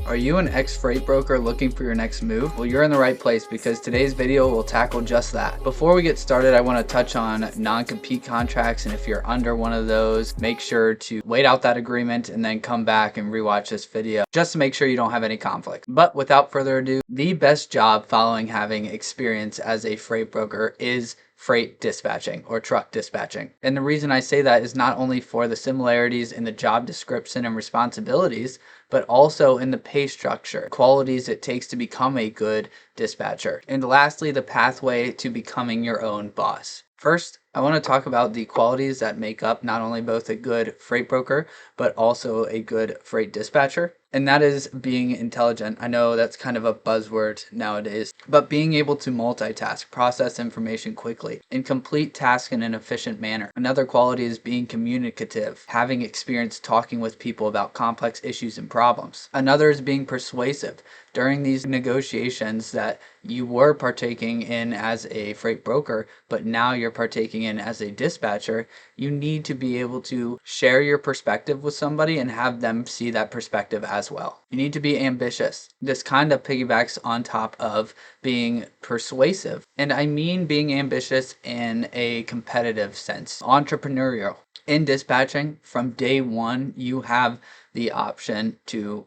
Are you an ex-freight broker looking for your next move? Well, you're in the right place because today's video will tackle just that. Before we get started, I want to touch on non-compete contracts, and if you're under one of those, make sure to wait out that agreement and then come back and rewatch this video just to make sure you don't have any conflict. But without further ado, the best job following having experience as a freight broker is freight dispatching or truck dispatching. And the reason I say that is not only for the similarities in the job description and responsibilities, but also in the pay structure, qualities it takes to become a good dispatcher. And lastly, the pathway to becoming your own boss. First, I want to talk about the qualities that make up not only both a good freight broker, but also a good freight dispatcher. And that is being intelligent. I know that's kind of a buzzword nowadays, but being able to multitask, process information quickly, and complete tasks in an efficient manner. Another quality is being communicative, having experience talking with people about complex issues and problems. Another is being persuasive. During these negotiations that you were partaking in as a freight broker, but now you're partaking in as a dispatcher, you need to be able to share your perspective with somebody and have them see that perspective as well. You need to be ambitious. This kind of piggybacks on top of being persuasive. And I mean being ambitious in a competitive sense, entrepreneurial. In dispatching, from day one, you have the option to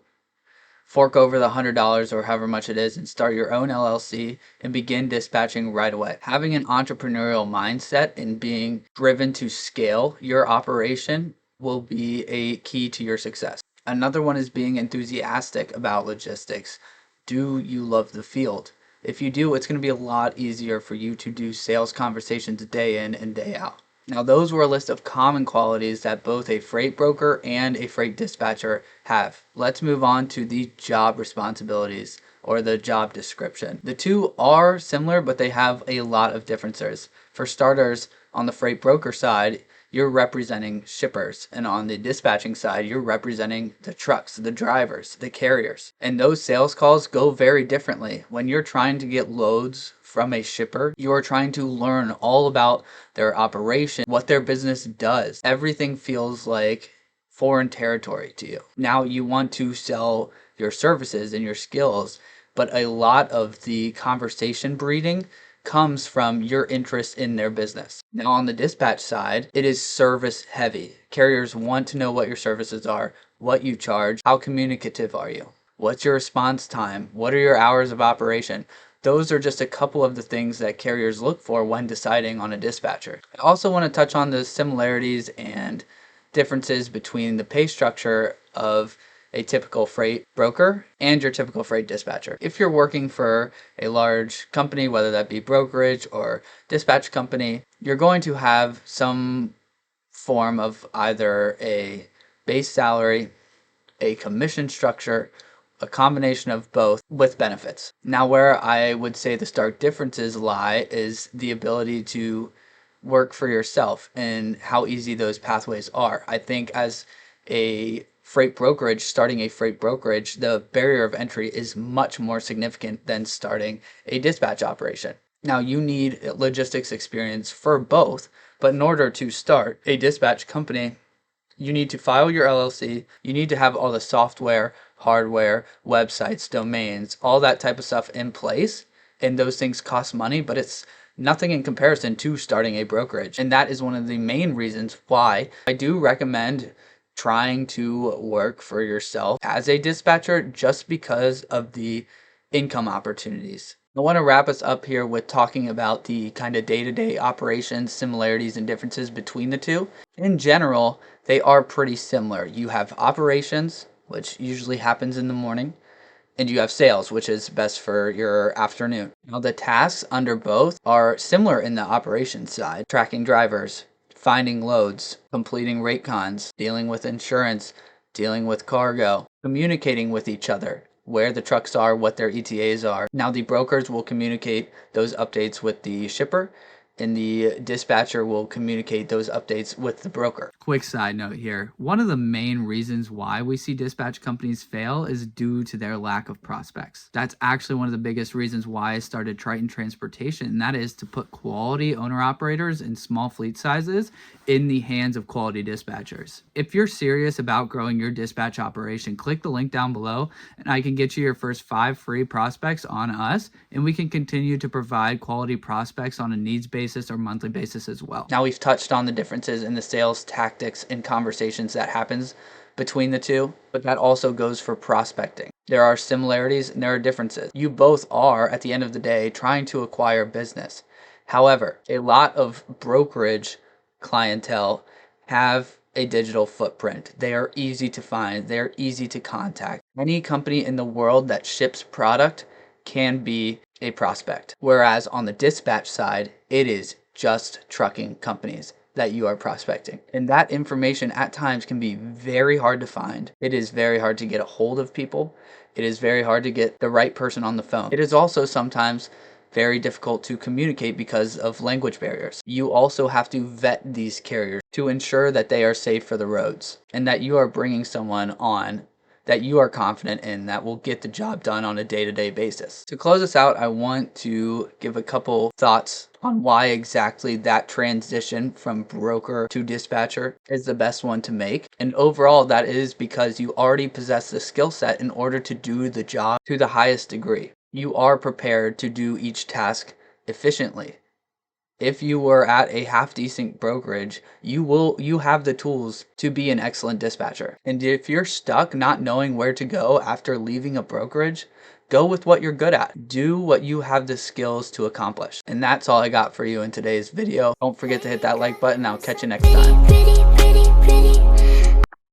fork over the $100 or however much it is and start your own LLC and begin dispatching right away. Having an entrepreneurial mindset and being driven to scale your operation will be a key to your success. Another one is being enthusiastic about logistics. Do you love the field? If you do, it's going to be a lot easier for you to do sales conversations day in and day out. Now, those were a list of common qualities that both a freight broker and a freight dispatcher have. Let's move on to the job responsibilities or the job description. The two are similar, but they have a lot of differences. For starters, on the freight broker side, you're representing shippers, and on the dispatching side, you're representing the trucks, the drivers, the carriers. And those sales calls go very differently. When you're trying to get loads from a shipper, you are trying to learn all about their operation, what their business does. Everything feels like foreign territory to you. Now you want to sell your services and your skills, but a lot of the conversation breeding comes from your interest in their business. Now on the dispatch side, it is service heavy. Carriers want to know what your services are, what you charge, how communicative are you, what's your response time, what are your hours of operation. Those are just a couple of the things that carriers look for when deciding on a dispatcher. I also want to touch on the similarities and differences between the pay structure of a typical freight broker and your typical freight dispatcher. If you're working for a large company, whether that be brokerage or dispatch company, you're going to have some form of either a base salary, a commission structure, a combination of both with benefits. Now, where I would say the stark differences lie is the ability to work for yourself and how easy those pathways are. I think as a freight brokerage, starting a freight brokerage, the barrier of entry is much more significant than starting a dispatch operation. Now, you need logistics experience for both, but in order to start a dispatch company, you need to file your LLC, you need to have all the software, hardware, websites, domains, all that type of stuff in place, and those things cost money, but it's nothing in comparison to starting a brokerage. And that is one of the main reasons why I do recommend trying to work for yourself as a dispatcher, just because of the income opportunities. I want to wrap us up here with talking about the kind of day-to-day operations, similarities and differences between the two. In general, they are pretty similar. You have operations, which usually happens in the morning, and you have sales, which is best for your afternoon. Now, the tasks under both are similar in the operations side: tracking drivers, finding loads, completing rate cons, dealing with insurance, dealing with cargo, communicating with each other, where the trucks are, what their ETAs are. Now, the brokers will communicate those updates with the shipper, and the dispatcher will communicate those updates with the broker. Quick side note here. One of the main reasons why we see dispatch companies fail is due to their lack of prospects. That's actually one of the biggest reasons why I started Triton Transportation, and that is to put quality owner-operators in small fleet sizes in the hands of quality dispatchers. If you're serious about growing your dispatch operation, click the link down below and I can get you your first 5 free prospects on us, and we can continue to provide quality prospects on a needs basis or monthly basis as well. Now, we've touched on the differences in the sales tactics and conversations that happens between the two, but that also goes for prospecting. There are similarities and there are differences. You both are, at the end of the day, trying to acquire business. However, a lot of brokerage clientele have a digital footprint. They are easy to find. They're easy to contact. Any company in the world that ships product can be a prospect. Whereas on the dispatch side, it is just trucking companies that you are prospecting. And that information at times can be very hard to find. It is very hard to get a hold of people. It is very hard to get the right person on the phone. It is also sometimes very difficult to communicate because of language barriers. You also have to vet these carriers to ensure that they are safe for the roads and that you are bringing someone on that you are confident in that will get the job done on a day-to-day basis. To close us out, I want to give a couple thoughts on why exactly that transition from broker to dispatcher is the best one to make. And overall, that is because you already possess the skill set in order to do the job to the highest degree. You are prepared to do each task efficiently. If you were at a half-decent brokerage, you have the tools to be an excellent dispatcher. And if you're stuck not knowing where to go after leaving a brokerage, go with what you're good at. Do what you have the skills to accomplish. And that's all I got for you in today's video. Don't forget to hit that like button. I'll catch you next time.